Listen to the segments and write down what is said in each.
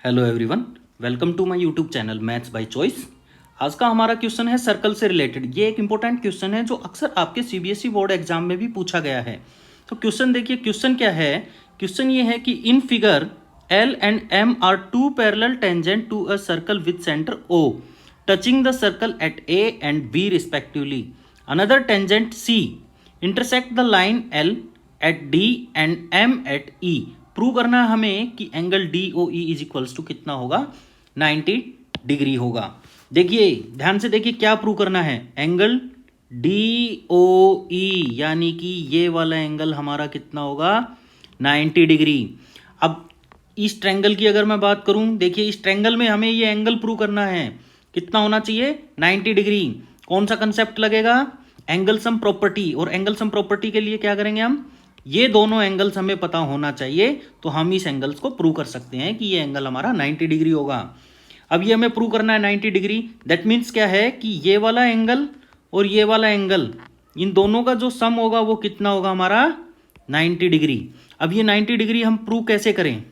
Hello everyone, welcome to my YouTube channel maths by choice. आज का हमारा question है सर्कल से रिलेटेड। ये एक इंपॉर्टेंट क्वेश्चन है जो अक्सर आपके सीबीएसई बोर्ड एग्जाम में भी पूछा गया है। तो क्वेश्चन देखिए, क्वेश्चन क्या है। क्वेश्चन ये है कि in figure l and m are two parallel tangent to a circle with centre O touching the circle at A and B respectively. Another tangent C intersect the line l at D and m at E. Prove करना है हमें कि angle D O E is equals to कितना होगा, 90 degree होगा। देखिए ध्यान से देखिए क्या प्रूव करना है। एंगल डी ओ ई यानी कि ये वाला एंगल हमारा कितना होगा, 90 डिग्री। अब इस ट्रायंगल की अगर मैं बात करूं, देखिए इस ट्रायंगल में हमें ये एंगल प्रूव करना है, कितना होना चाहिए, 90 डिग्री। कौन सा कंसेप्ट लगेगा, एंगल सम प्रॉपर्टी। और एंगल सम प्रॉपर्टी के लिए क्या करेंगे हम, ये दोनों एंगल्स हमें पता होना चाहिए, तो हम इस एंगल्स को प्रूव कर सकते हैं कि ये एंगल हमारा 90 डिग्री होगा। अब ये हमें प्रूव करना है 90 डिग्री। दैट मीन्स क्या है कि ये वाला एंगल और ये वाला एंगल, इन दोनों का जो सम होगा वो कितना होगा हमारा, 90 डिग्री। अब ये 90 डिग्री हम प्रूव कैसे करें,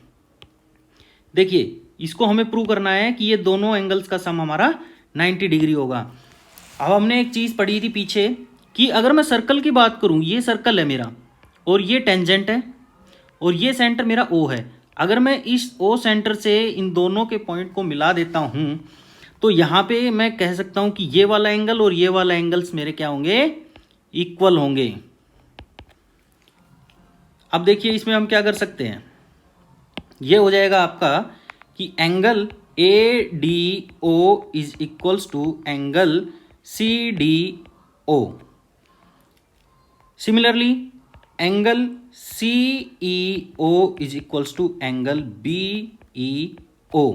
देखिए इसको हमें प्रूव करना है कि ये दोनों एंगल्स का सम हमारा 90 डिग्री होगा। अब हमने एक चीज़ पढ़ी थी पीछे कि अगर मैं सर्कल की बात करूं, ये सर्कल है मेरा और ये टेंजेंट है और ये सेंटर मेरा ओ है। अगर मैं इस ओ सेंटर से इन दोनों के पॉइंट को मिला देता हूं तो यहाँ पे मैं कह सकता हूं कि ये वाला एंगल और ये वाला एंगल्स मेरे क्या होंगे, इक्वल होंगे। अब देखिए इसमें हम क्या कर सकते हैं, ये हो जाएगा आपका कि angle A D O is equals to angle C D O. Similarly angle C E O is equals to angle B E O,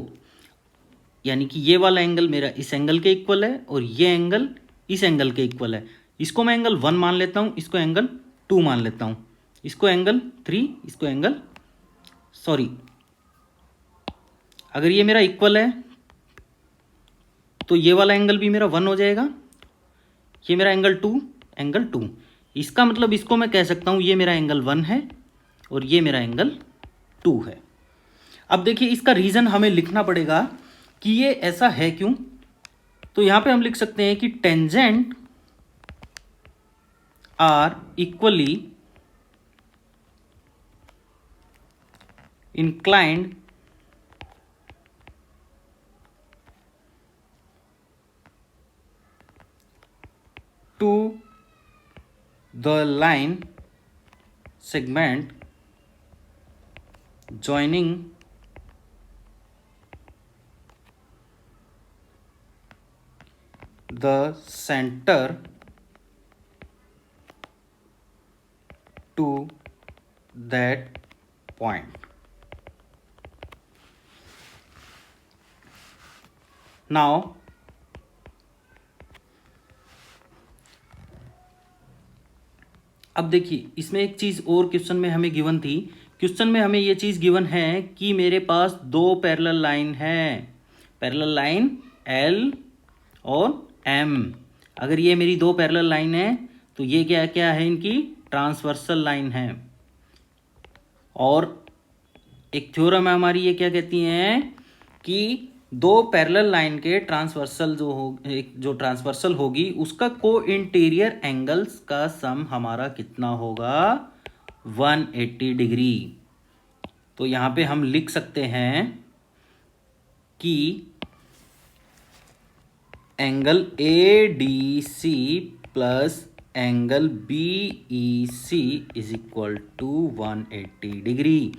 यानी कि ये वाला एंगल मेरा इस एंगल के इक्वल है और ये एंगल इस एंगल के इक्वल है। इसको मैं एंगल 1 मान लेता हूँ, इसको एंगल 2 मान लेता हूँ, इसको एंगल 3, इसको एंगल अगर ये मेरा इक्वल है तो ये वाला एंगल भी मेरा 1 हो जाएगा, ये मेरा एंगल 2। इसका मतलब इसको मैं कह सकता हूँ ये मेरा एंगल 1 है और ये मेरा एंगल 2 है। अब देखिए इसका रीज़न हमें लिखना पड़ेगा कि ये ऐसा है क्यों। तो यहां पे हम लिख सकते हैं कि tangent are equally inclined to the line segment joining the center to that point. Now अब देखिए इसमें एक चीज़ और क्वेश्चन में हमें गिवन थी। क्वेश्चन में हमें ये चीज़ गिवन है कि मेरे पास दो पैरेलल लाइन है, पैरेलल लाइन एल और एम। अगर ये मेरी दो पैरेलल लाइन है तो ये क्या क्या है, इनकी ट्रांसवर्सल लाइन है। और एक थ्योरम है हमारी, ये क्या कहती हैं कि दो पैरेलल लाइन के ट्रांसवर्सल जो ट्रांसवर्सल होगी उसका को इंटीरियर एंगल्स का सम हमारा कितना होगा, 180 डिग्री। तो यहां पे हम लिख सकते हैं कि angle A D C plus angle B E C is equal to 180 degree,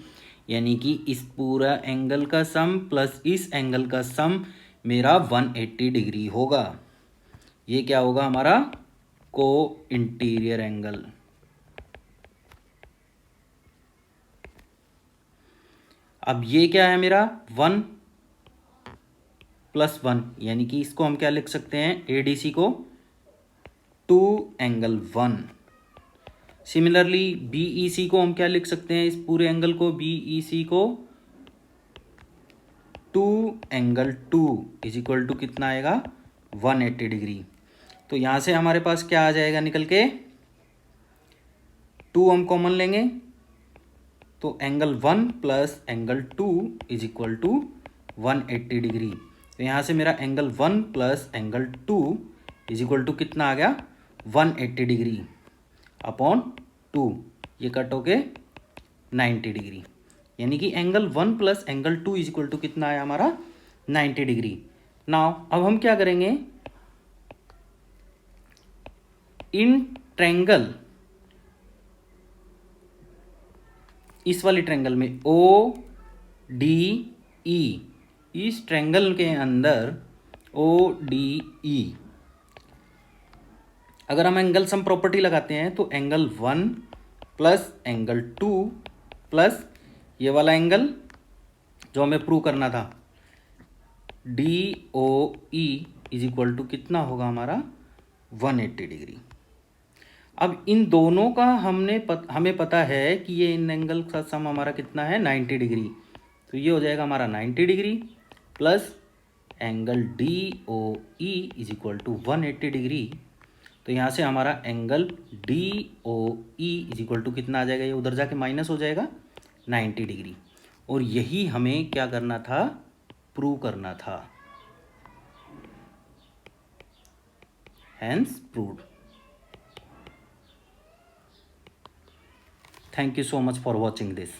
यानी कि इस पूरा एंगल का सम प्लस इस एंगल का सम मेरा 180 डिग्री होगा। ये क्या होगा हमारा, को इंटीरियर एंगल। अब ये क्या है मेरा 1 + 1, यानी कि इसको हम क्या लिख सकते हैं, एडीसी को 2 एंगल 1। सिमिलरली बीईसी को हम क्या लिख सकते हैं, इस पूरे एंगल को बीईसी को 2 एंगल 2 इज इक्वल टू कितना आएगा, 180 डिग्री। तो यहाँ से हमारे पास क्या आ जाएगा निकल के, 2 हम कॉमन लेंगे तो angle 1 plus angle 2 is equal to 180 degree. तो यहाँ से मेरा angle 1 plus angle 2 is equal to कितना आ गया 180 डिग्री अपॉन 2, ये कट होके 90 डिग्री, यानी कि angle 1 plus angle 2 is equal to कितना आया हमारा 90 डिग्री। नाउ अब हम क्या करेंगे, इन ट्रायंगल, इस वाली ट्रायंगल में ओ डी ई, इस ट्रायंगल के अंदर ओ डी ई, अगर हम एंगल सम प्रॉपर्टी लगाते हैं तो एंगल 1 प्लस एंगल 2 प्लस ये वाला एंगल जो हमें प्रूव करना था D O E is equal to कितना होगा हमारा 180 डिग्री। अब इन दोनों का हमें पता है कि ये इन एंगल का सम हमारा कितना है 90 डिग्री, तो ये हो जाएगा हमारा 90 degree plus angle D O E is equal to 180 degree. तो यहाँ से हमारा angle D O E is equal to कितना आ जाएगा, ये उधर जाके माइनस हो जाएगा 90 डिग्री। और यही हमें क्या करना था, प्रूव करना था। Hence proved. Thank you so much for watching this.